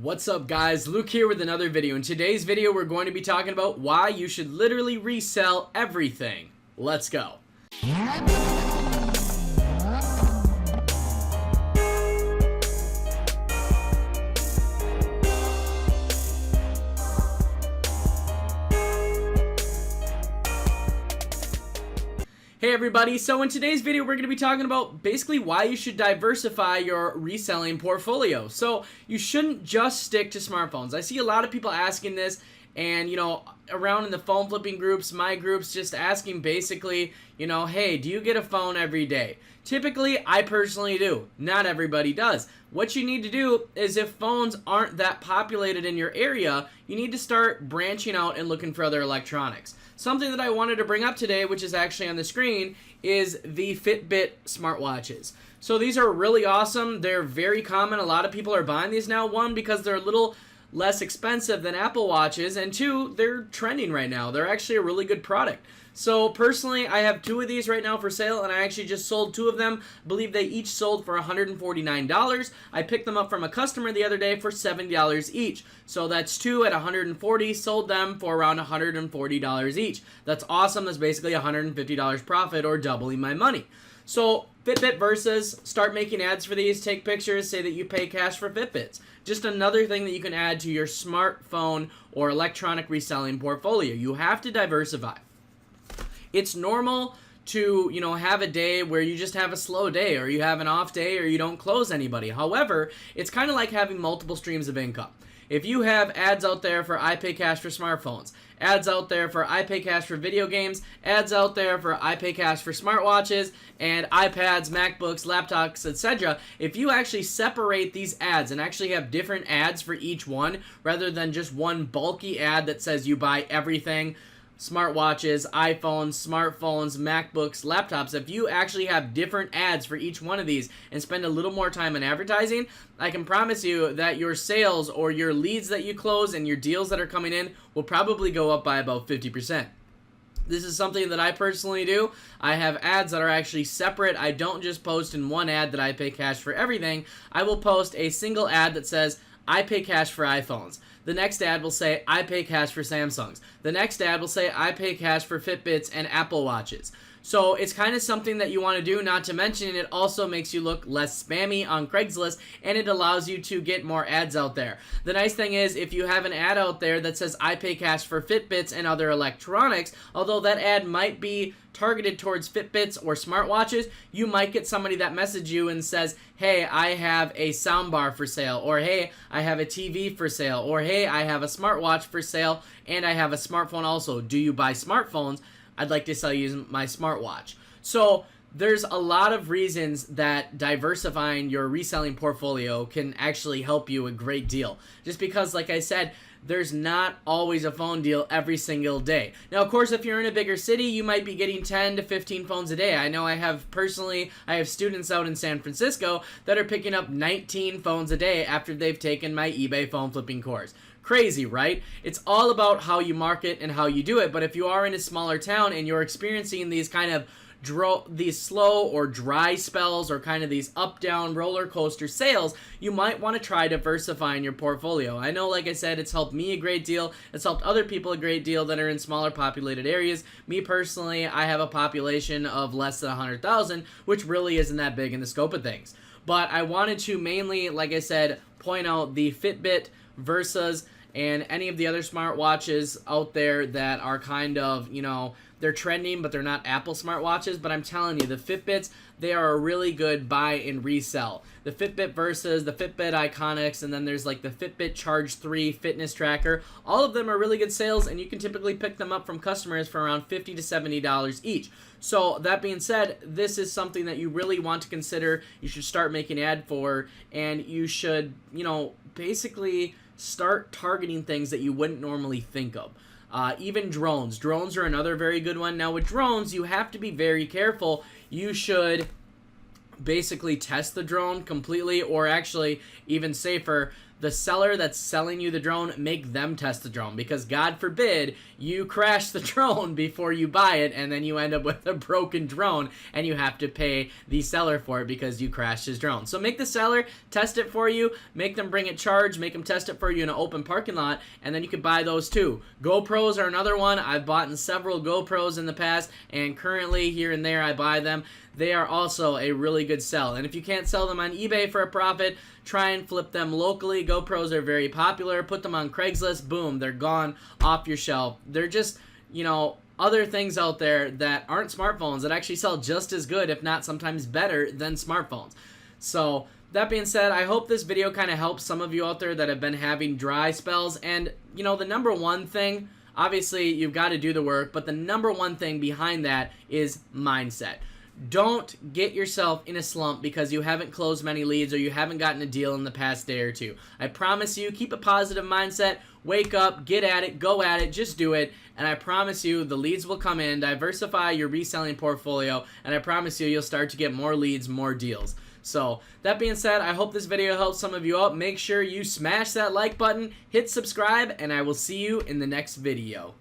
What's up guys, Luke here with another video. In today's video we're going to be talking about why you should literally resell everything. Let's go. Hey everybody, so in today's video we're going to be talking about basically why you should diversify your reselling portfolio. So you shouldn't just stick to smartphones. I see a lot of people asking this and around in the phone flipping groups, my groups, just asking basically, hey, do you get a phone every day? Typically, I personally do. Not everybody does. What you need to do is if phones aren't that populated in your area, you need to start branching out and looking for other electronics. Something that I wanted to bring up today, which is actually on the screen, is the Fitbit smartwatches. So these are really awesome. They're very common. A lot of people are buying these now. One, because they're a little less expensive than Apple Watches, and two, they're trending right now. They're actually a really good product. So personally, I have two of these right now for sale, and I actually just sold two of them. I believe they each sold for $149. I picked them up from a customer the other day for $70 each. So that's two at $140, sold them for around $140 each. That's awesome. That's basically $150 profit, or doubling my money. So Fitbit versus, start making ads for these, take pictures, say that you pay cash for Fitbits. Just another thing that you can add to your smartphone or electronic reselling portfolio. You have to diversify. It's normal to, have a day where you just have a slow day, or you have an off day, or you don't close anybody. However, it's kind of like having multiple streams of income. If you have ads out there for I Pay Cash for smartphones, ads out there for I Pay Cash for video games, ads out there for I Pay Cash for smartwatches, and iPads, MacBooks, laptops, etc., if you actually separate these ads and actually have different ads for each one, rather than just one bulky ad that says you buy everything, smartwatches, iPhones, smartphones, MacBooks, laptops, if you actually have different ads for each one of these and spend a little more time in advertising, I can promise you that your sales or your leads that you close and your deals that are coming in will probably go up by about 50%. This is something that I personally do. I have ads that are actually separate. I don't just post in one ad that I pay cash for everything. I will post a single ad that says, I pay cash for iPhones. The next ad will say, I pay cash for Samsungs. The next ad will say, I pay cash for Fitbits and Apple Watches. So it's kind of something that you want to do, not to mention it also makes you look less spammy on Craigslist, and it allows you to get more ads out there. The nice thing is, if you have an ad out there that says, I pay cash for Fitbits and other electronics, although that ad might be targeted towards Fitbits or smartwatches, you might get somebody that messages you and says, hey, I have a soundbar for sale, or hey, I have a TV for sale, or hey, I have a smartwatch for sale, and I have a smartphone also. Do you buy smartphones? I'd like to sell you my smartwatch. So there's a lot of reasons that diversifying your reselling portfolio can actually help you a great deal. Just because, like I said, there's not always a phone deal every single day. Now, of course, if you're in a bigger city, you might be getting 10 to 15 phones a day. I know I have students out in San Francisco that are picking up 19 phones a day after they've taken my eBay phone flipping course. Crazy, right? It's all about how you market and how you do it. But if you are in a smaller town and you're experiencing these kind of these slow or dry spells, or kind of these up-down roller coaster sales, you might want to try diversifying your portfolio. I know, like I said, it's helped me a great deal. It's helped other people a great deal that are in smaller populated areas. Me personally, I have a population of less than 100,000, which really isn't that big in the scope of things. But I wanted to mainly, like I said, point out the Fitbit versus and any of the other smartwatches out there that are kind of, they're trending, but they're not Apple smartwatches. But I'm telling you, the Fitbits, they are a really good buy and resell. The Fitbit versus, the Fitbit Iconics, and then there's like the Fitbit Charge 3 fitness tracker. All of them are really good sales, and you can typically pick them up from customers for around $50 to $70 each. So that being said, this is something that you really want to consider. You should start making ad for, and you should, basically start targeting things that you wouldn't normally think of. Even drones. Drones are another very good one. Now with drones, you have to be very careful. You should basically test the drone completely, or actually even safer, the seller that's selling you the drone, make them test the drone, because God forbid you crash the drone before you buy it and then you end up with a broken drone and you have to pay the seller for it because you crashed his drone. So make the seller test it for you, make them bring it charged, make them test it for you in an open parking lot, and then you can buy those too. GoPros are another one. I've bought in several GoPros in the past, and currently here and there I buy them. They are also a really good sell. And if you can't sell them on eBay for a profit, try and flip them locally. GoPros are very popular. Put them on Craigslist. Boom, they're gone off your shelf. They're just, you know, other things out there that aren't smartphones that actually sell just as good, if not sometimes better, than smartphones. So that being said, I hope this video kind of helps some of you out there that have been having dry spells. And, you know, the number one thing, obviously you've got to do the work, but the number one thing behind that is mindset. Don't get yourself in a slump because you haven't closed many leads or you haven't gotten a deal in the past day or two. I promise you, keep a positive mindset, wake up, get at it, go at it, just do it, and I promise you the leads will come in. Diversify your reselling portfolio, and I promise you you'll start to get more leads, more deals. So that being said, I hope this video helps some of you out. Make sure you smash that like button, hit subscribe, and I will see you in the next video.